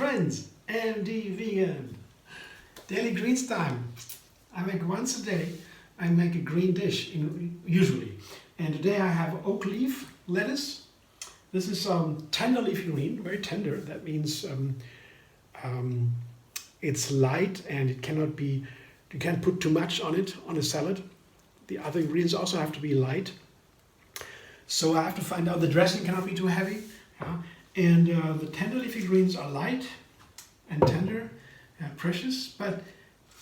friends, MD Vegan. Daily greens time. I make once a day, I make a green dish usually. And today I have oak leaf lettuce. This is tender leafy green, very tender. That means it's light and it cannot be, you can't put too much on it on a salad. The other ingredients also have to be light. So I have to find out the dressing cannot be too heavy. And the tender leafy greens are light and tender, precious, but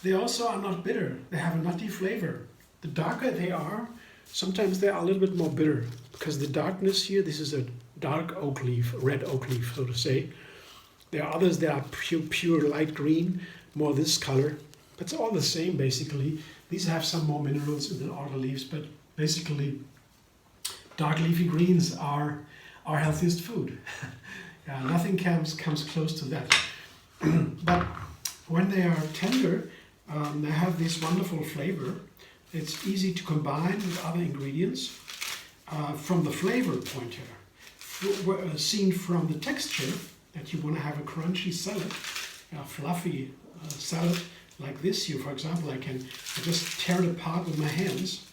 they also are not bitter. They have a nutty flavor. The darker they are, sometimes they are a little bit more bitter because the darkness here, this is a dark oak leaf, red oak leaf, so to say. There are others that are pure light green, more this color. But it's all the same, basically. These have some more minerals than other leaves, but basically dark leafy greens are our healthiest food. Nothing comes close to that. But when they are tender, they have this wonderful flavor. It's easy to combine with other ingredients. From the flavor point here, seen from the texture, that you want to have a crunchy salad, a fluffy salad like this here, for example, I just tear it apart with my hands.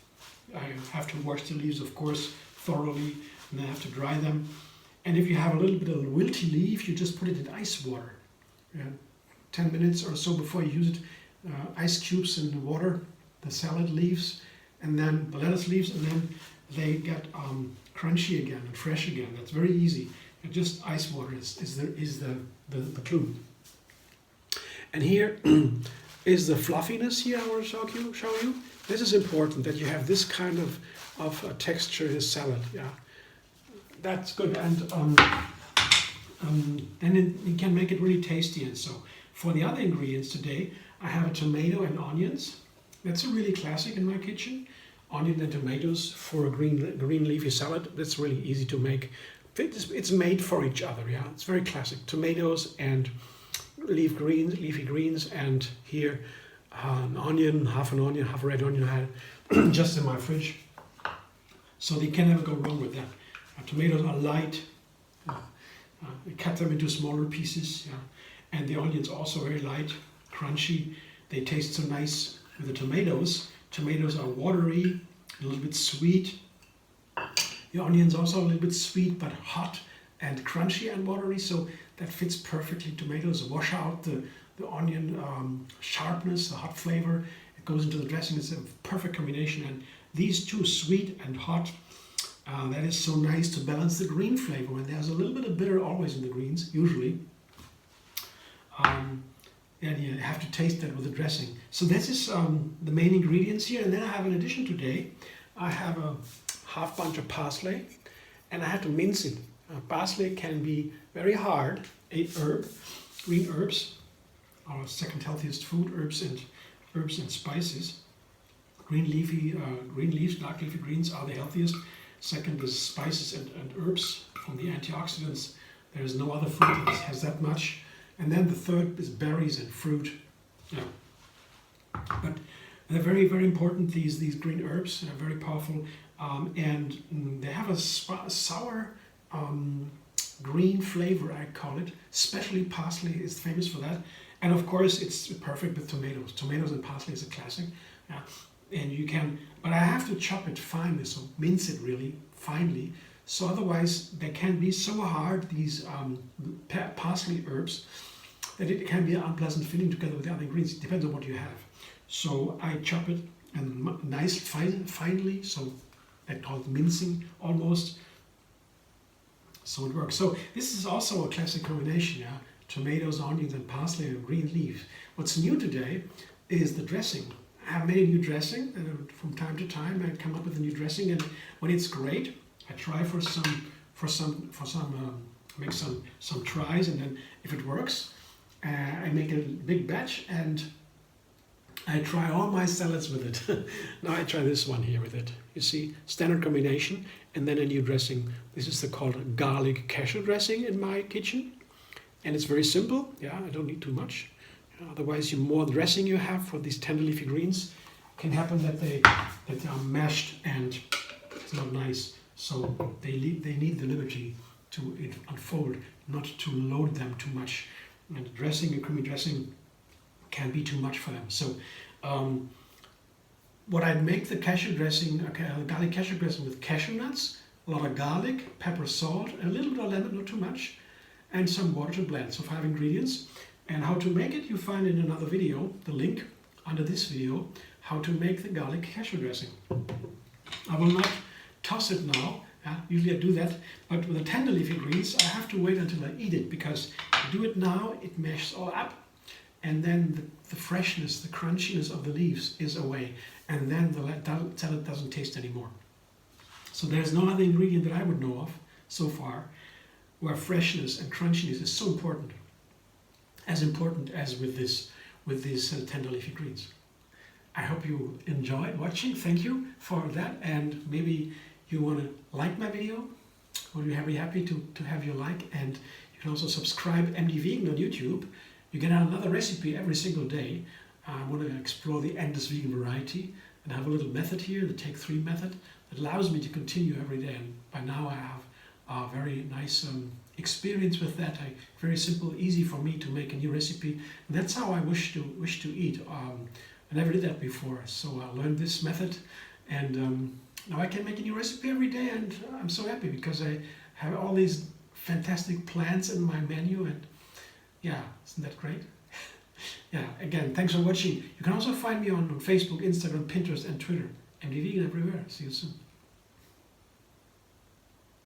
I have to wash the leaves, of course, thoroughly, and then I have to dry them. And if you have a little bit of wilty leaf, you just put it in ice water. 10 minutes or so before you use it, ice cubes in the water, the salad leaves, and then the lettuce leaves, and then they get crunchy again and fresh again. That's very easy. And just ice water is the clue. And here is the fluffiness here I want to show you. This is important that you have this kind of texture in a salad. Yeah, that's good. And then you can make it really tasty. And so for the other ingredients today, I have a tomato and onions. That's a really classic in my kitchen. Onion and tomatoes for a green leafy salad. That's really easy to make. It's made for each other. Yeah, it's very classic. Tomatoes and leafy greens, and here an onion, half a red onion I had just in my fridge. So you can never go wrong with that. Tomatoes are light. We cut them into smaller pieces. Yeah. And the onions also very light, crunchy. They taste so nice with the tomatoes. Tomatoes are watery, a little bit sweet. The onions also a little bit sweet, but hot and crunchy and watery, so that fits perfectly. Tomatoes wash out the onion sharpness, the hot flavor. It goes into the dressing. It's a perfect combination. And these two, sweet and hot, that is so nice to balance the green flavor. When there's a little bit of bitter always in the greens, usually. And you have to taste that with the dressing. So this is the main ingredients here. And then I have, in addition today, I have a half bunch of parsley, and I had to mince it. Parsley can be very hard, green herbs, our second healthiest food, herbs and spices. Green leaves, dark leafy greens are the healthiest. Second is spices and herbs from the antioxidants. There is no other food that has that much. And then the third is berries and fruit. Yeah. But they're very, very important, these green herbs. They're very powerful. And they have a sour green flavor, I call it. Especially parsley is famous for that. And of course, it's perfect with tomatoes. Tomatoes and parsley is a classic. Yeah. And you can, but I have to chop it finely, so mince it really finely. So otherwise, they can be so hard, these parsley herbs, that it can be an unpleasant fitting together with the other ingredients. It depends on what you have. So I chop it and finely, so I call it mincing almost. So it works. So this is also a classic combination, yeah? Tomatoes, onions, and parsley and green leaves. What's new today is the dressing. I have made a new dressing, and from time to time I come up with a new dressing, and when it's great, I try make some tries, and then if it works, I make a big batch and I try all my salads with it. Now I try this one here with it. You see, standard combination, and then a new dressing. This is called Garlic Cashew Dressing in my kitchen, and it's very simple. Yeah, I don't need too much. Otherwise, the more dressing you have for these tender leafy greens, it can happen that they are mashed and it's not nice. So they need the liberty to unfold, not to load them too much. And the dressing, a creamy dressing, can be too much for them. So what I'd make the cashew dressing, garlic cashew dressing with cashew nuts, a lot of garlic, pepper, salt, a little bit of lemon, not too much, and some water to blend. So 5 ingredients. And how to make it, you find in another video, the link under this video, how to make the garlic cashew dressing. I will not toss it now. Usually I do that, but with the tender leafy greens, I have to wait until I eat it, because if I do it now, it mashes all up, and then the freshness, the crunchiness of the leaves is away, and then the salad doesn't taste anymore. So there's no other ingredient that I would know of so far where freshness and crunchiness is so important as with these tender leafy greens. I hope you enjoyed watching. Thank you for that, and maybe you want to like my video. We'll be very happy to have your like, and you can also subscribe MD Vegan on YouTube. You get another recipe every single day. I want to explore the endless vegan variety, and I have a little method here, the Take 3 method, that allows me to continue every day. And by now I have a very nice experience with that. Very simple, easy for me to make a new recipe. And that's how I wish to eat. I never did that before, so I learned this method, and now I can make a new recipe every day, and I'm so happy because I have all these fantastic plants in my menu, and yeah, isn't that great? Yeah, again, thanks for watching. You can also find me on Facebook, Instagram, Pinterest, and Twitter. MD Vegan everywhere. See you soon.